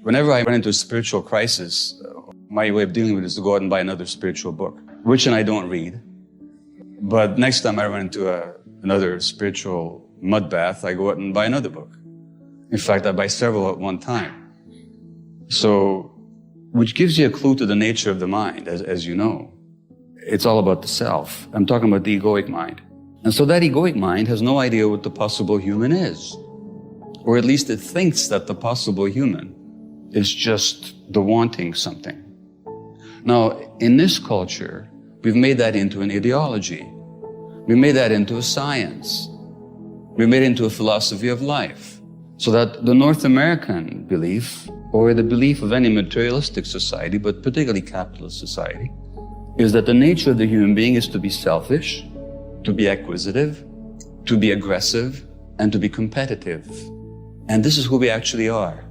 Whenever I run into a spiritual crisis, my way of dealing with it is to go out and buy another spiritual book, which I don't read. But next time I run into another spiritual mud bath, I go out and buy another book. In fact, I buy several at one time. So, which gives you a clue to the nature of the mind, as you know. It's all about the self. I'm talking about the egoic mind. And so that egoic mind has no idea what the possible human is. Or at least it thinks that the possible human is just the wanting something. Now, in this culture, we've made that into an ideology. We made that into a science. We made it into a philosophy of life. So that the North American belief, or the belief of any materialistic society, but particularly capitalist society, is that the nature of the human being is to be selfish, to be acquisitive, to be aggressive, and to be competitive. And this is who we actually are.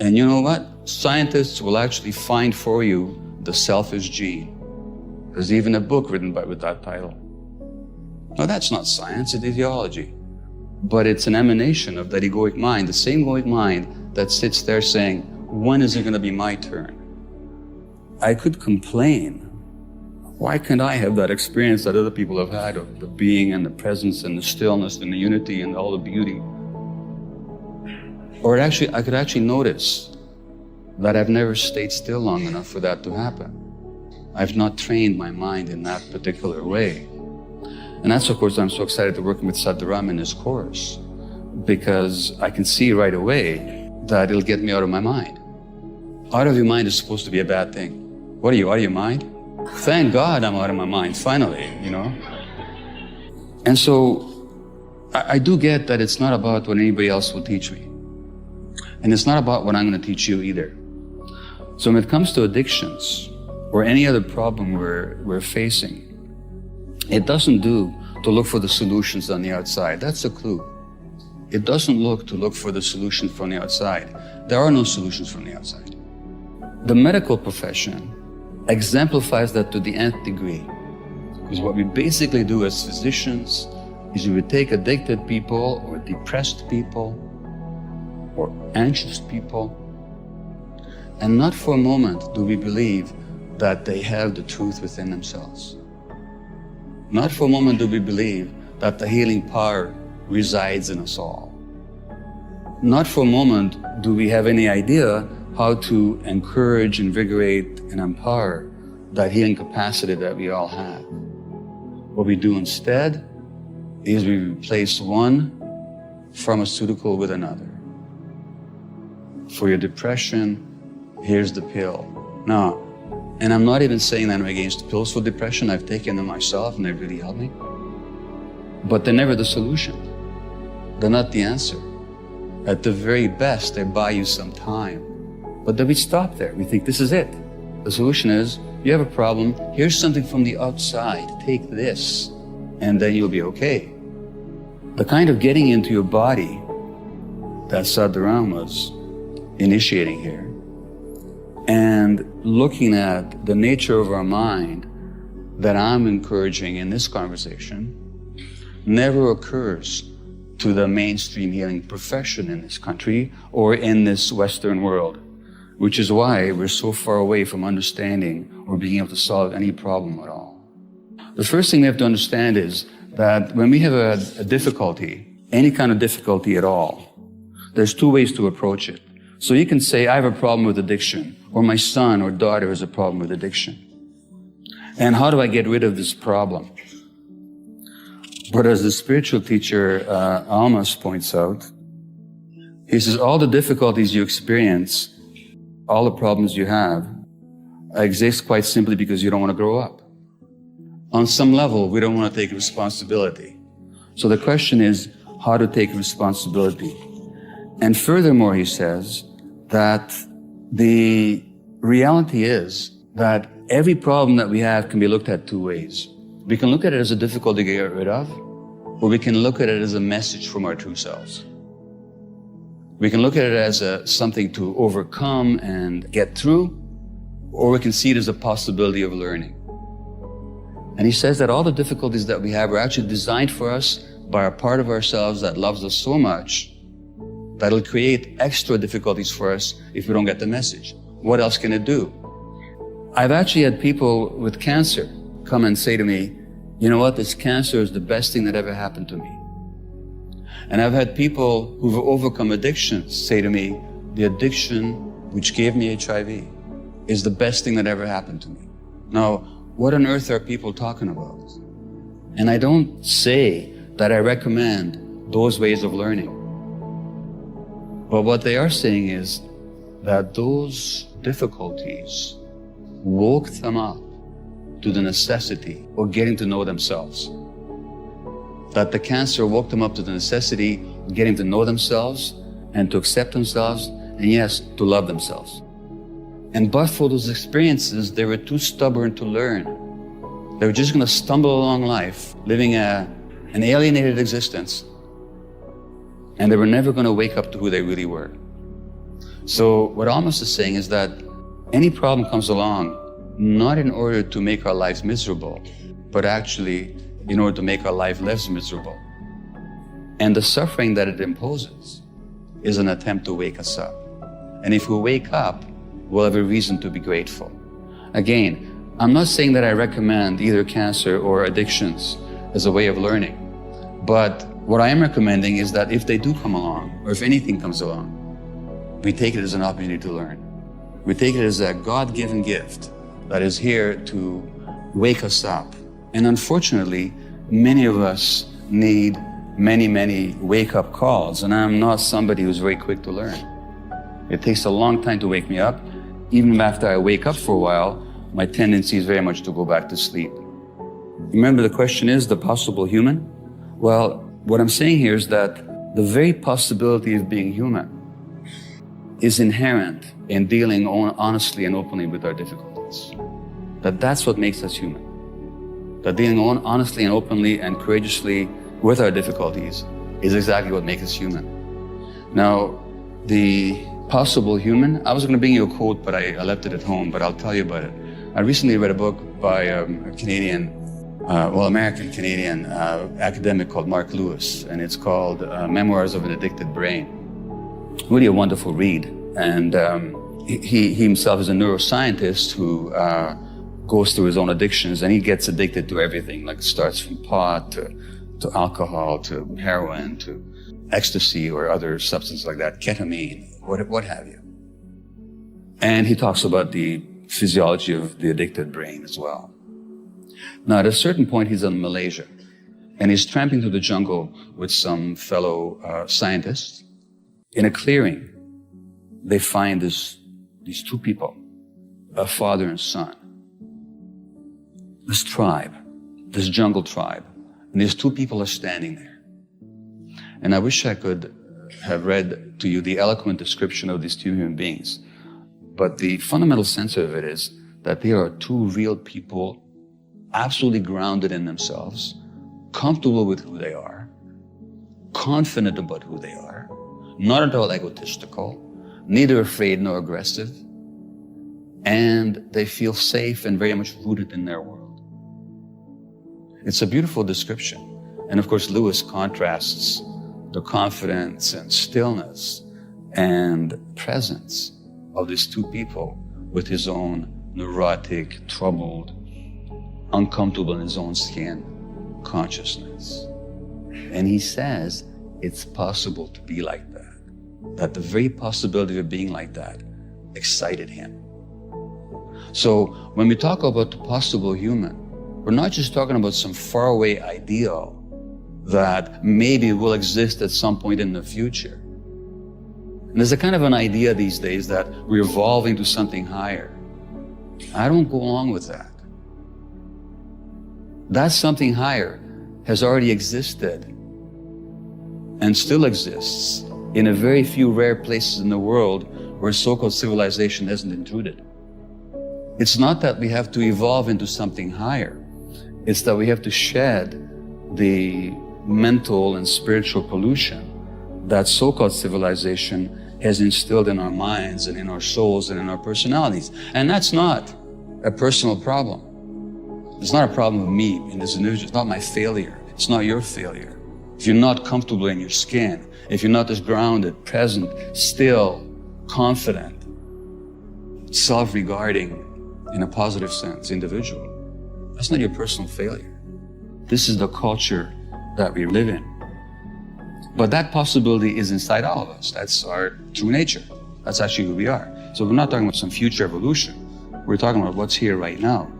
And you know what? Scientists will actually find for you the selfish gene. There's even a book written with that title. No, that's not science, it's ideology. But it's an emanation of that egoic mind, the same egoic mind that sits there saying, when is it going to be my turn? I could complain. Why can't I have that experience that other people have had of the being and the presence and the stillness and the unity and all the beauty? Or I could actually notice that I've never stayed still long enough for that to happen. I've not trained my mind in that particular way. And that's, of course, I'm so excited to working with Sadhguru in this course, because I can see right away that it'll get me out of my mind. Out of your mind is supposed to be a bad thing. What are you, out of your mind? Thank God I'm out of my mind, finally, you know? And so I do get that it's not about what anybody else will teach me. And it's not about what I'm going to teach you either. So when it comes to addictions or any other problem we're facing, it doesn't do to look for the solutions on the outside. That's a clue. It doesn't look for the solution from the outside. There are no solutions from the outside. The medical profession exemplifies that to the nth degree. Because what we basically do as physicians is we would take addicted people or depressed people or anxious people, and not for a moment do we believe that they have the truth within themselves. Not for a moment do we believe that the healing power resides in us all. Not for a moment do we have any idea how to encourage, invigorate, and empower that healing capacity that we all have. What we do instead is we replace one pharmaceutical with another. For your depression, here's the pill. Now, and I'm not even saying that I'm against pills for depression. I've taken them myself and they've really helped me. But they're never the solution. They're not the answer. At the very best, they buy you some time. But then we stop there. We think this is it. The solution is, you have a problem, here's something from the outside. Take this, and then you'll be okay. The kind of getting into your body that Sadhguru was initiating here, and looking at the nature of our mind that I'm encouraging in this conversation never occurs to the mainstream healing profession in this country or in this Western world, which is why we're so far away from understanding or being able to solve any problem at all. The first thing we have to understand is that when we have a difficulty, any kind of difficulty at all, there's two ways to approach it. So you can say, I have a problem with addiction, or my son or daughter has a problem with addiction. And how do I get rid of this problem? But as the spiritual teacher, Almas points out, he says, all the difficulties you experience, all the problems you have, exist quite simply because you don't want to grow up. On some level, we don't want to take responsibility. So the question is, how to take responsibility? And furthermore, he says that the reality is that every problem that we have can be looked at two ways. We can look at it as a difficulty to get rid of, or we can look at it as a message from our true selves. We can look at it as something to overcome and get through, or we can see it as a possibility of learning. And he says that all the difficulties that we have are actually designed for us by a part of ourselves that loves us so much that'll create extra difficulties for us if we don't get the message. What else can it do? I've actually had people with cancer come and say to me, you know what, this cancer is the best thing that ever happened to me. And I've had people who've overcome addictions say to me, the addiction which gave me HIV is the best thing that ever happened to me. Now, what on earth are people talking about? And I don't say that I recommend those ways of learning. But what they are saying is that those difficulties woke them up to the necessity of getting to know themselves. That the cancer woke them up to the necessity of getting to know themselves and to accept themselves, and yes, to love themselves. And but for those experiences, they were too stubborn to learn. They were just going to stumble along life, living an alienated existence, and they were never going to wake up to who they really were. So what Amos is saying is that any problem comes along not in order to make our lives miserable, but actually in order to make our life less miserable. And the suffering that it imposes is an attempt to wake us up. And if we wake up, we'll have a reason to be grateful. Again, I'm not saying that I recommend either cancer or addictions as a way of learning, but what I am recommending is that if they do come along, or if anything comes along, we take it as an opportunity to learn. We take it as a God-given gift that is here to wake us up. And unfortunately, many of us need many wake-up calls, and I'm not somebody who's very quick to learn. It takes a long time to wake me up. Even after I wake up for a while, my tendency is very much to go back to sleep. Remember, the question is the possible human? Well, what I'm saying here is that the very possibility of being human is inherent in dealing honestly and openly with our difficulties. That's what makes us human. That dealing honestly and openly and courageously with our difficulties is exactly what makes us human. Now, the possible human, I was going to bring you a quote, but I left it at home, but I'll tell you about it. I recently read a book by a American-Canadian academic called Mark Lewis, and it's called Memoirs of an Addicted Brain. Really a wonderful read. And he himself is a neuroscientist who goes through his own addictions, and he gets addicted to everything, like starts from pot to alcohol, to heroin, to ecstasy or other substances like that, ketamine, what have you. And he talks about the physiology of the addicted brain as well. Now, at a certain point, he's in Malaysia, and he's tramping through the jungle with some fellow scientists. In a clearing, they find these two people, a father and son. This tribe, this jungle tribe, and these two people are standing there. And I wish I could have read to you the eloquent description of these two human beings. But the fundamental sense of it is that they are two real people, absolutely grounded in themselves, comfortable with who they are, confident about who they are, not at all egotistical, neither afraid nor aggressive, and they feel safe and very much rooted in their world. It's a beautiful description. And of course, Lewis contrasts the confidence and stillness and presence of these two people with his own neurotic, troubled, uncomfortable in his own skin consciousness. And he says it's possible to be like that the very possibility of being like that excited him. So when we talk about the possible human, we're not just talking about some faraway ideal that maybe will exist at some point in the future. And there's a kind of an idea these days that we're evolving to something higher. I don't go along with that. That something higher has already existed and still exists in a very few rare places in the world where so-called civilization hasn't intruded. It's not that we have to evolve into something higher. It's that we have to shed the mental and spiritual pollution that so-called civilization has instilled in our minds and in our souls and in our personalities. And that's not a personal problem. It's not a problem of me in this individual. It's not my failure. It's not your failure. If you're not comfortable in your skin if you're not this grounded, present, still, confident, self-regarding, in a positive sense, individual, that's not your personal failure. This is the culture that we live in. But that possibility is inside all of us. That's our true nature. That's actually who we are. So we're not talking about some future evolution. We're talking about what's here right now.